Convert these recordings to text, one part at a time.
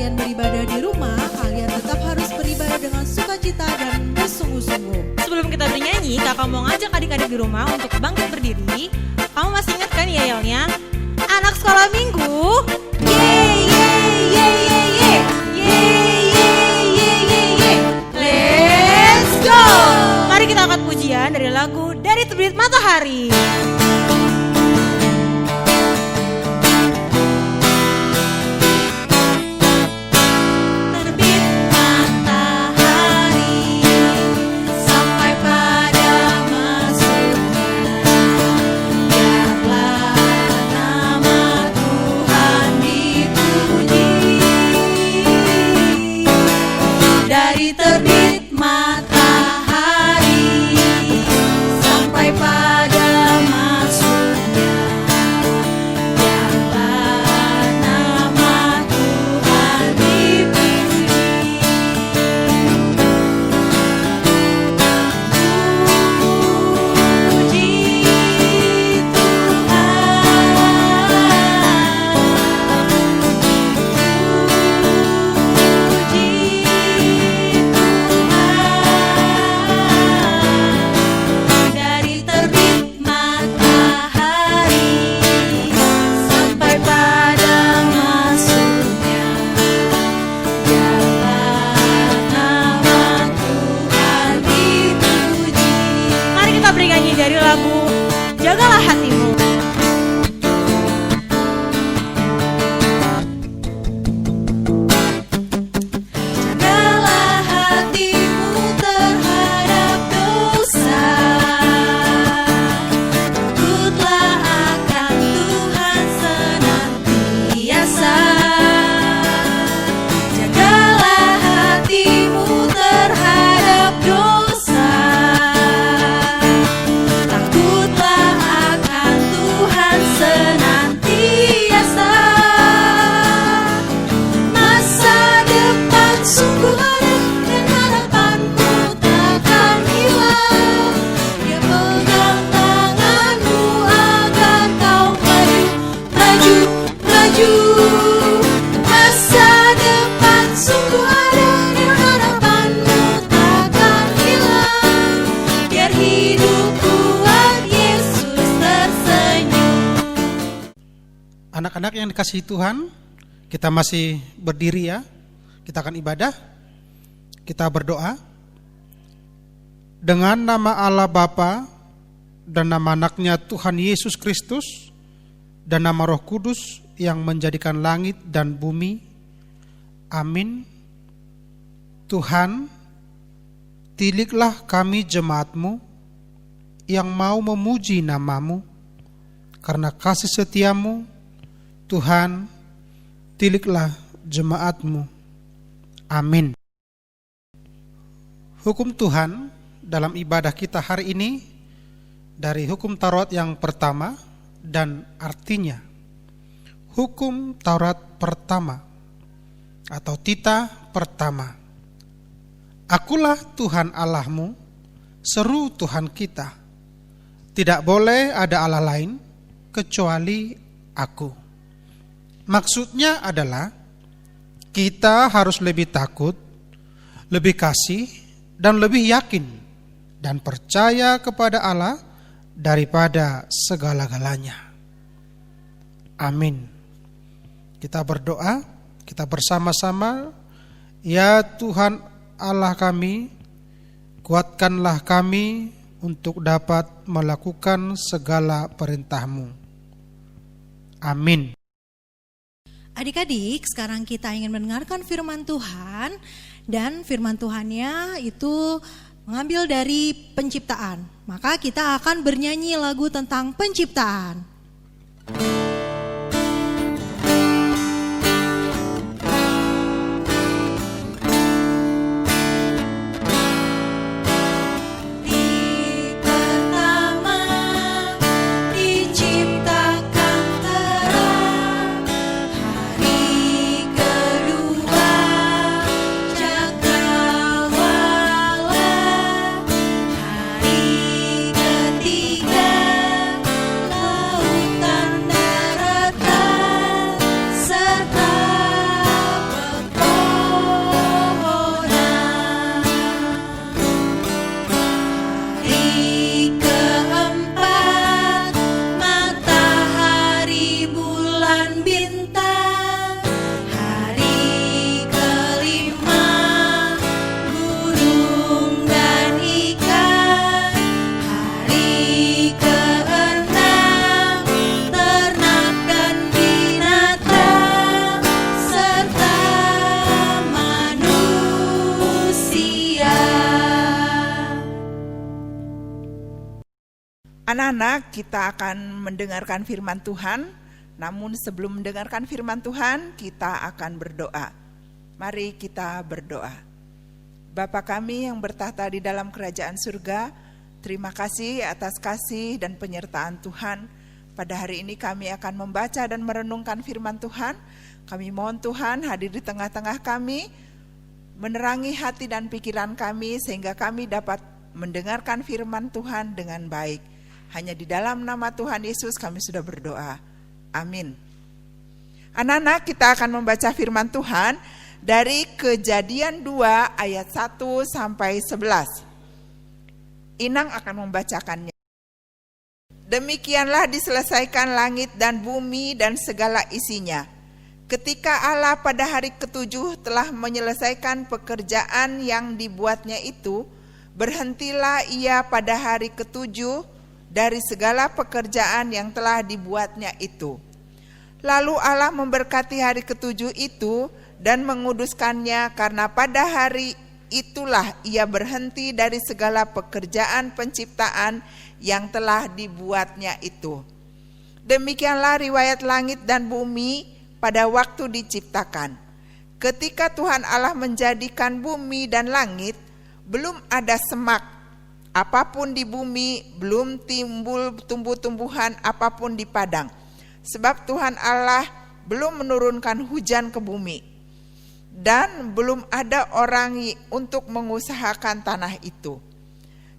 kalian beribadah di rumah, kalian tetap harus beribadah dengan sukacita dan bersungguh-sungguh. Sebelum kita bernyanyi, kakak mau ngajak adik-adik di rumah untuk bangkit berdiri. Kamu masih ingat kan ya yelnya? Anak sekolah minggu, yeay, yeay, yeay, yeay, yeay, yeay, yeay, yeay, yeay, yeay. Let's go! Mari kita angkat pujian dari lagu Dari Terbit Matahari. Dari terbit matahari sampai pada masuknya, biarlah nama Tuhan dipuji. Puji dari terbit matahari sampai pada masuknya, biarlah nama Tuhan dipuji. Mari kita bernyanyi dari lagu Jagalah Hatimu. Jagalah hatimu terhadap dosa, takutlah akan Tuhan senantiasa. Jagalah hatimu terhadap dosa, takutlah akan Tuhan senantiasa. Masa depan sungguh ada dan harapanmu takkan hilang. Dia pegang tanganmu agar kau maju, maju, maju. Masa depan sungguh ada dan harapanmu takkan hilang. Biar hidup buat Yesus tersenyum. Anak-anak yang dikasihi Tuhan, kita masih berdiri ya. Kita akan ibadah. Kita berdoa. Dengan nama Allah Bapa dan nama anaknya Tuhan Yesus Kristus dan nama Roh Kudus yang menjadikan langit dan bumi. Amin. Tuhan, tiliklah kami jemaat-Mu yang mau memuji nama-Mu. Karena kasih setia-Mu, Tuhan, tiliklah jemaat-Mu. Amin. Hukum Tuhan dalam ibadah kita hari ini dari hukum Taurat yang pertama dan artinya. Hukum Taurat pertama atau tita pertama. Akulah Tuhan Allahmu, seru Tuhan kita. Tidak boleh ada Allah lain kecuali Aku. Maksudnya adalah kita harus lebih takut, lebih kasih, dan lebih yakin dan percaya kepada Allah daripada segala-galanya. Amin. Kita berdoa, kita bersama-sama. Ya Tuhan Allah kami, kuatkanlah kami untuk dapat melakukan segala perintah-Mu. Amin. Adik-adik, sekarang kita ingin mendengarkan firman Tuhan, dan firman Tuhannya itu mengambil dari penciptaan. Maka kita akan bernyanyi lagu tentang penciptaan. Hari ketiga lautan Anak-anak, kita akan mendengarkan firman Tuhan. Namun sebelum mendengarkan firman Tuhan, kita akan berdoa. Mari kita berdoa. Bapa kami yang bertahta di dalam kerajaan surga, terima kasih atas kasih dan penyertaan Tuhan. Pada hari ini kami akan membaca dan merenungkan firman Tuhan. Kami mohon Tuhan hadir di tengah-tengah kami, menerangi hati dan pikiran kami sehingga kami dapat mendengarkan firman Tuhan dengan baik. Hanya di dalam nama Tuhan Yesus kami sudah berdoa. Amin. Anak-anak, kita akan membaca firman Tuhan dari Kejadian 2 ayat 1 sampai 11. Inang akan membacakannya. Demikianlah diselesaikan langit dan bumi dan segala isinya. Ketika Allah pada hari ketujuh telah menyelesaikan pekerjaan yang dibuatnya itu, berhentilah ia pada hari ketujuh dari segala pekerjaan yang telah dibuatnya itu. Lalu Allah memberkati hari ketujuh itu dan menguduskannya, karena pada hari itulah ia berhenti dari segala pekerjaan penciptaan yang telah dibuatnya itu. Demikianlah riwayat langit dan bumi pada waktu diciptakan. Ketika Tuhan Allah menjadikan bumi dan langit, belum ada semak apapun di bumi, belum timbul tumbuh-tumbuhan apapun di padang. Sebab Tuhan Allah belum menurunkan hujan ke bumi, dan belum ada orang untuk mengusahakan tanah itu.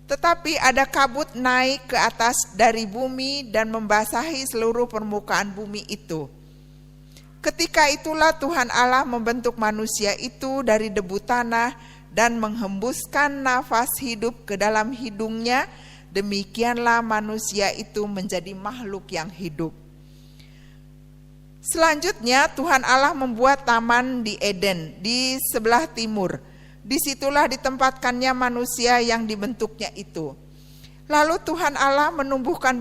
Tetapi ada kabut naik ke atas dari bumi dan membasahi seluruh permukaan bumi itu. Ketika itulah Tuhan Allah membentuk manusia itu dari debu tanah dan menghembuskan nafas hidup ke dalam hidungnya. Demikianlah manusia itu menjadi makhluk yang hidup. Selanjutnya Tuhan Allah membuat taman di Eden di sebelah timur. Disitulah ditempatkannya manusia yang dibentuknya itu. Lalu Tuhan Allah menumbuhkan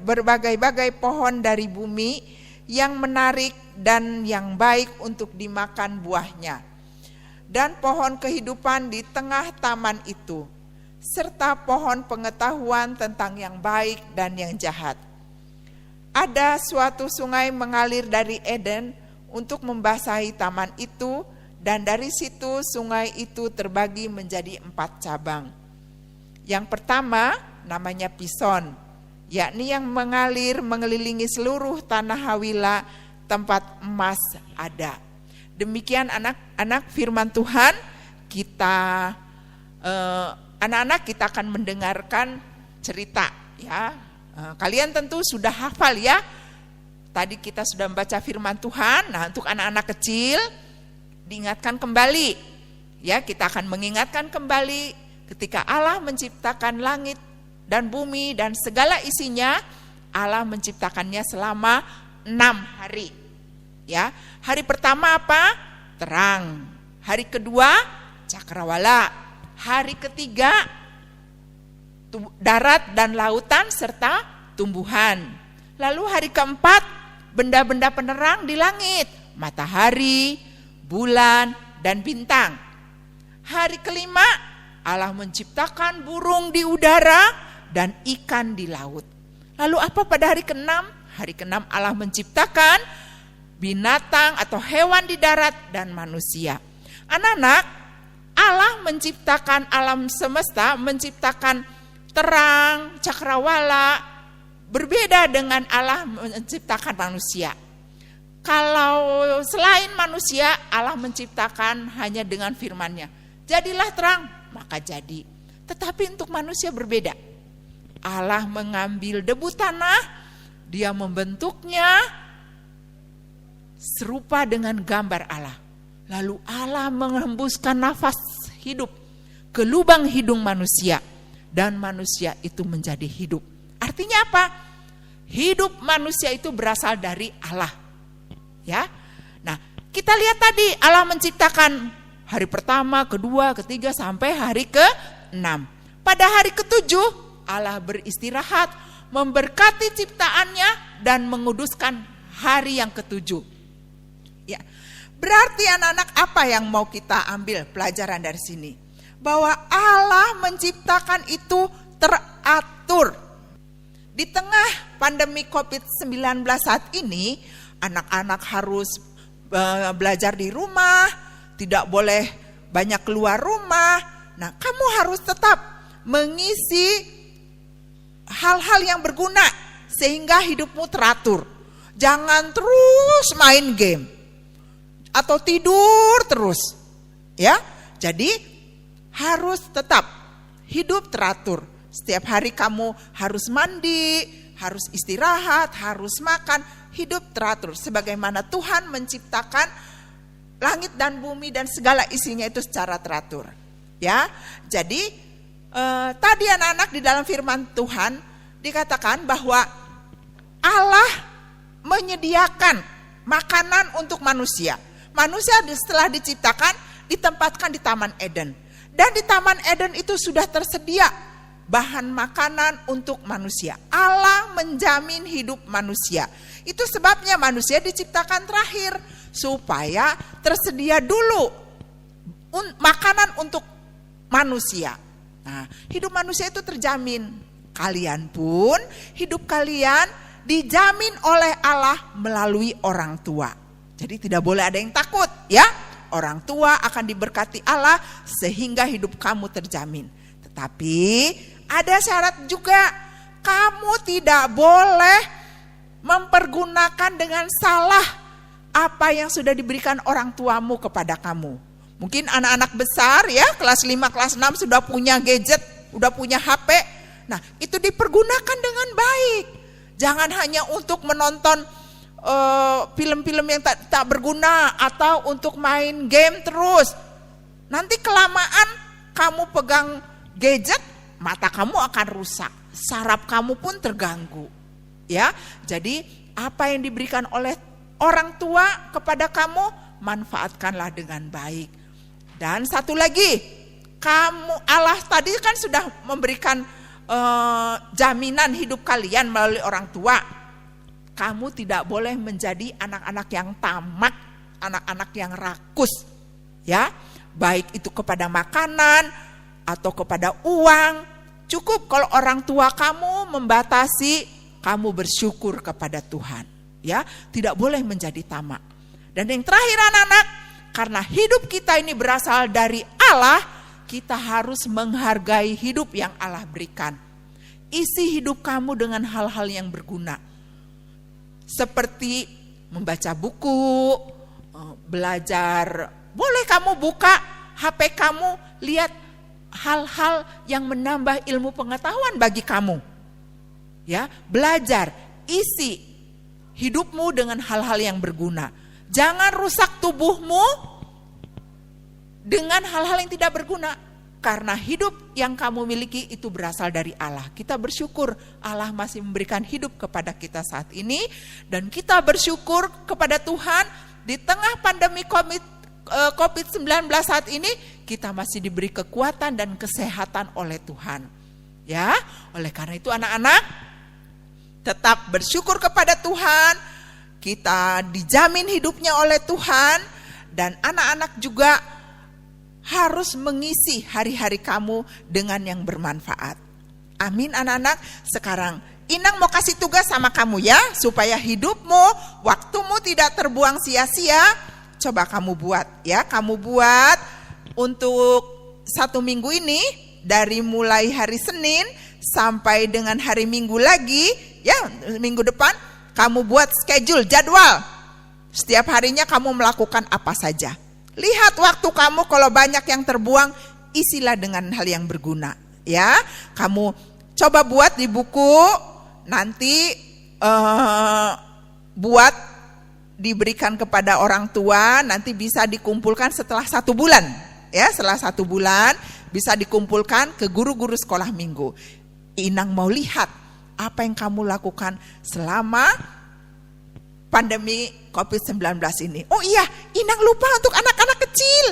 berbagai-bagai pohon dari bumi yang menarik dan yang baik untuk dimakan buahnya. Dan pohon kehidupan di tengah taman itu, serta pohon pengetahuan tentang yang baik dan yang jahat. Ada suatu sungai mengalir dari Eden untuk membasahi taman itu, dan dari situ sungai itu terbagi menjadi 4 cabang. Yang pertama namanya Pison, yakni yang mengalir mengelilingi seluruh tanah Hawila, tempat emas ada. Demikian anak-anak firman Tuhan. Anak-anak kita akan mendengarkan cerita ya. Kalian tentu sudah hafal ya. Tadi kita sudah membaca firman Tuhan. Nah, untuk anak-anak kecil diingatkan kembali. Ya, kita akan mengingatkan kembali ketika Allah menciptakan langit dan bumi dan segala isinya. Allah menciptakannya selama 6 hari. Ya, hari pertama apa? Terang. Hari kedua cakrawala. Hari ketiga darat dan lautan serta tumbuhan. Lalu hari keempat benda-benda penerang di langit, matahari, bulan, dan bintang. Hari kelima Allah menciptakan burung di udara dan ikan di laut. Lalu apa pada hari keenam? Hari keenam Allah menciptakan binatang atau hewan di darat dan manusia. Anak-anak, Allah menciptakan alam semesta, menciptakan terang, cakrawala, berbeda dengan Allah menciptakan manusia. Kalau selain manusia, Allah menciptakan hanya dengan firman-Nya. Jadilah terang, maka jadi. Tetapi untuk manusia berbeda. Allah mengambil debu tanah, Dia membentuknya serupa dengan gambar Allah. Lalu Allah menghembuskan nafas hidup ke lubang hidung manusia. Dan manusia itu menjadi hidup. Artinya apa? Hidup manusia itu berasal dari Allah. Ya. Nah, kita lihat tadi Allah menciptakan hari pertama, kedua, ketiga sampai hari ke-6. Pada hari ke-7 Allah beristirahat, memberkati ciptaannya dan menguduskan hari yang ke-7. Ya. Berarti anak-anak apa yang mau kita ambil pelajaran dari sini? Bahwa Allah menciptakan itu teratur. Di tengah pandemi COVID-19 saat ini, anak-anak harus belajar di rumah, tidak boleh banyak keluar rumah. Nah, kamu harus tetap mengisi hal-hal yang berguna sehingga hidupmu teratur. Jangan terus main game atau tidur terus. Ya. Jadi harus tetap hidup teratur. Setiap hari kamu harus mandi, harus istirahat, harus makan, hidup teratur sebagaimana Tuhan menciptakan langit dan bumi dan segala isinya itu secara teratur. Ya. Jadi tadi anak-anak di dalam firman Tuhan dikatakan bahwa Allah menyediakan makanan untuk manusia. Manusia setelah diciptakan ditempatkan di Taman Eden. Dan di Taman Eden itu sudah tersedia bahan makanan untuk manusia. Allah menjamin hidup manusia. Itu sebabnya manusia diciptakan terakhir, supaya tersedia dulu makanan untuk manusia. Nah, hidup manusia itu terjamin. Kalian pun, hidup kalian dijamin oleh Allah melalui orang tua. Jadi tidak boleh ada yang takut, ya. Orang tua akan diberkati Allah sehingga hidup kamu terjamin. Tetapi ada syarat juga, kamu tidak boleh mempergunakan dengan salah apa yang sudah diberikan orang tuamu kepada kamu. Mungkin anak-anak besar ya, kelas 5, kelas 6 sudah punya gadget, sudah punya HP. Nah, itu dipergunakan dengan baik. Jangan hanya untuk menonton film-film yang tak berguna atau untuk main game terus. Nanti kelamaan kamu pegang gadget, mata kamu akan rusak, saraf kamu pun terganggu. Ya, jadi apa yang diberikan oleh orang tua kepada kamu, manfaatkanlah dengan baik. Dan satu lagi, Allah tadi kan sudah memberikan jaminan hidup kalian melalui orang tua. Kamu tidak boleh menjadi anak-anak yang tamak, anak-anak yang rakus, ya, baik itu kepada makanan atau kepada uang. Cukup kalau orang tua kamu membatasi, kamu bersyukur kepada Tuhan, ya, tidak boleh menjadi tamak. Dan yang terakhir anak-anak, karena hidup kita ini berasal dari Allah, kita harus menghargai hidup yang Allah berikan. Isi hidup kamu dengan hal-hal yang berguna. Seperti membaca buku, belajar. Boleh kamu buka HP kamu, lihat hal-hal yang menambah ilmu pengetahuan bagi kamu. Ya, belajar, isi hidupmu dengan hal-hal yang berguna. Jangan rusak tubuhmu dengan hal-hal yang tidak berguna. Karena hidup yang kamu miliki itu berasal dari Allah. Kita bersyukur Allah masih memberikan hidup kepada kita saat ini. Dan kita bersyukur kepada Tuhan di tengah pandemi COVID-19 saat ini, kita masih diberi kekuatan dan kesehatan oleh Tuhan. Ya, oleh karena itu anak-anak, tetap bersyukur kepada Tuhan. Kita dijamin hidupnya oleh Tuhan. Dan anak-anak juga harus mengisi hari-hari kamu dengan yang bermanfaat. Amin anak-anak. Sekarang Inang mau kasih tugas sama kamu ya, supaya hidupmu, waktumu tidak terbuang sia-sia. Coba kamu buat ya, kamu buat untuk 1 minggu ini, dari mulai hari Senin sampai dengan hari Minggu lagi, ya minggu depan, kamu buat schedule, jadwal. Setiap harinya kamu melakukan apa saja. Lihat waktu kamu, kalau banyak yang terbuang, isilah dengan hal yang berguna. Ya, kamu coba buat di buku, nanti buat diberikan kepada orang tua, nanti bisa dikumpulkan setelah 1 bulan. Ya, setelah 1 bulan bisa dikumpulkan ke guru-guru sekolah minggu. Inang mau lihat apa yang kamu lakukan selama pandemi COVID-19 ini. Oh iya, Inang lupa untuk anak-anak kecil.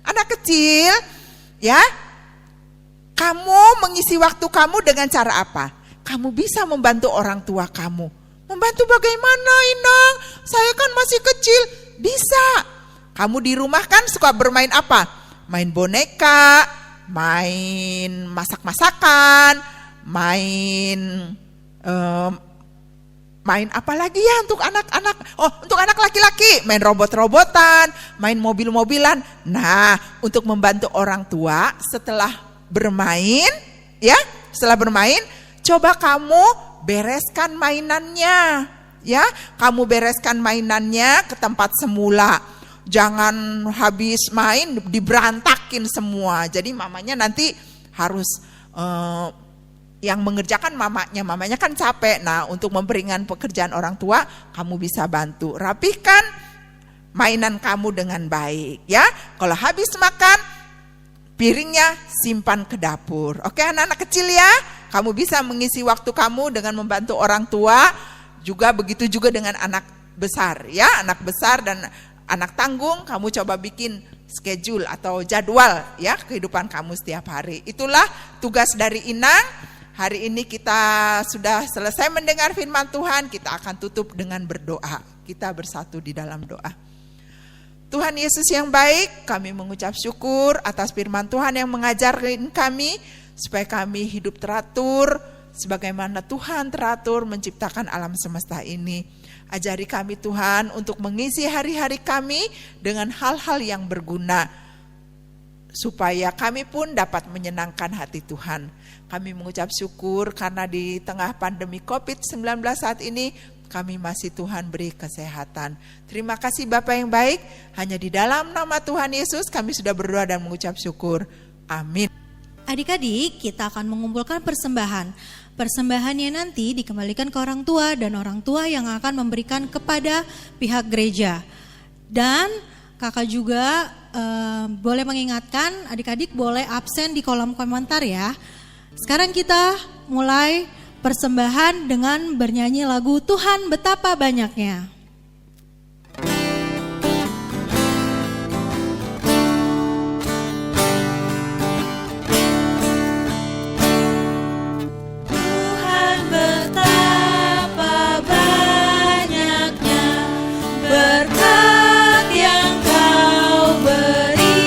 Anak kecil, ya, kamu mengisi waktu kamu dengan cara apa? Kamu bisa membantu orang tua kamu. Membantu bagaimana, Inang? Saya kan masih kecil. Bisa. Kamu di rumah kan suka bermain apa? Main boneka, main masak-masakan, main Main apa lagi ya untuk anak-anak? Oh, untuk anak laki-laki, main robot-robotan, main mobil-mobilan. Nah, untuk membantu orang tua setelah bermain, ya, coba kamu bereskan mainannya, ya. Kamu bereskan mainannya ke tempat semula. Jangan habis main diberantakin semua. Jadi mamanya nanti harus yang mengerjakan mamanya kan capek. Nah, untuk memperingan pekerjaan orang tua, kamu bisa bantu rapihkan mainan kamu dengan baik, ya. Kalau habis makan, piringnya simpan ke dapur. Oke, anak-anak kecil ya, kamu bisa mengisi waktu kamu dengan membantu orang tua. Juga begitu juga dengan anak besar, ya. Anak besar dan anak tanggung, kamu coba bikin schedule atau jadwal, ya, kehidupan kamu setiap hari. Itulah tugas dari Inang. Hari ini kita sudah selesai mendengar firman Tuhan, kita akan tutup dengan berdoa. Kita bersatu di dalam doa. Tuhan Yesus yang baik, kami mengucap syukur atas firman Tuhan yang mengajarkan kami, supaya kami hidup teratur, sebagaimana Tuhan teratur menciptakan alam semesta ini. Ajari kami Tuhan untuk mengisi hari-hari kami dengan hal-hal yang berguna, supaya kami pun dapat menyenangkan hati Tuhan. Kami mengucap syukur karena di tengah pandemi COVID-19 saat ini kami masih Tuhan beri kesehatan. Terima kasih Bapa yang baik, hanya di dalam nama Tuhan Yesus kami sudah berdoa dan mengucap syukur. Amin. Adik-adik, kita akan mengumpulkan persembahan. Persembahannya nanti dikembalikan ke orang tua dan orang tua yang akan memberikan kepada pihak gereja. Dan kakak juga boleh mengingatkan adik-adik boleh absen di kolom komentar ya. Sekarang kita mulai persembahan dengan bernyanyi lagu Tuhan Betapa Banyaknya. Tuhan betapa banyaknya berkat yang Kau beri.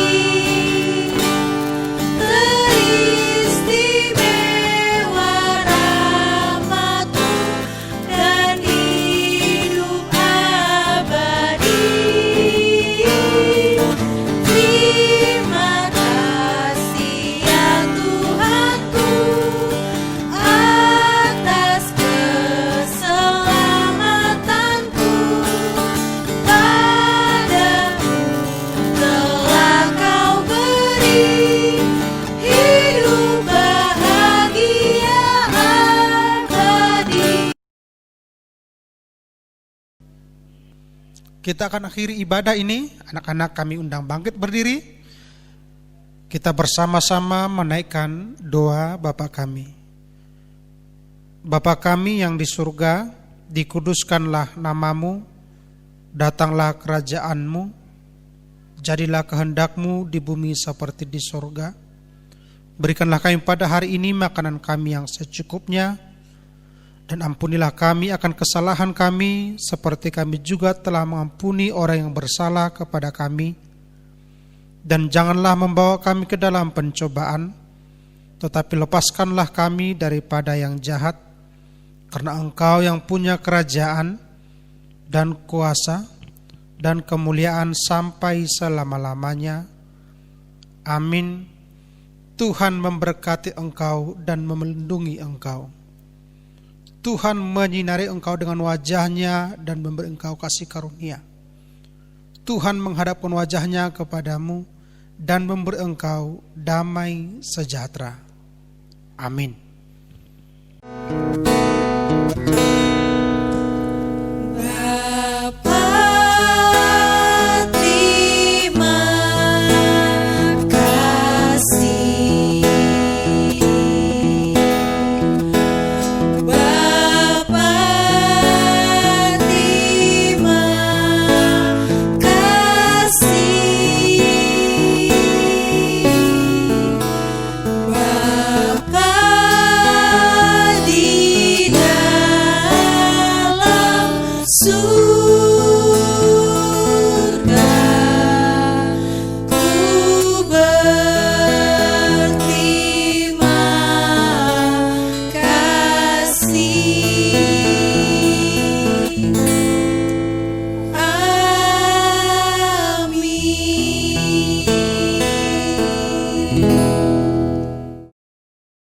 Kita akan akhiri ibadah ini, anak-anak kami undang bangkit berdiri. Kita bersama-sama menaikkan doa Bapa kami. Bapa kami yang di surga, dikuduskanlah namamu, datanglah kerajaanmu, jadilah kehendak-Mu di bumi seperti di surga. Berikanlah kami pada hari ini makanan kami yang secukupnya, dan ampunilah kami akan kesalahan kami, seperti kami juga telah mengampuni orang yang bersalah kepada kami. Dan janganlah membawa kami ke dalam pencobaan, tetapi lepaskanlah kami daripada yang jahat, karena Engkau yang punya kerajaan dan kuasa dan kemuliaan sampai selama-lamanya. Amin. Tuhan memberkati engkau dan melindungi engkau. Tuhan menyinari engkau dengan wajah-Nya dan memberi engkau kasih karunia. Tuhan menghadapkan wajah-Nya kepadamu dan memberi engkau damai sejahtera. Amin. Yesus.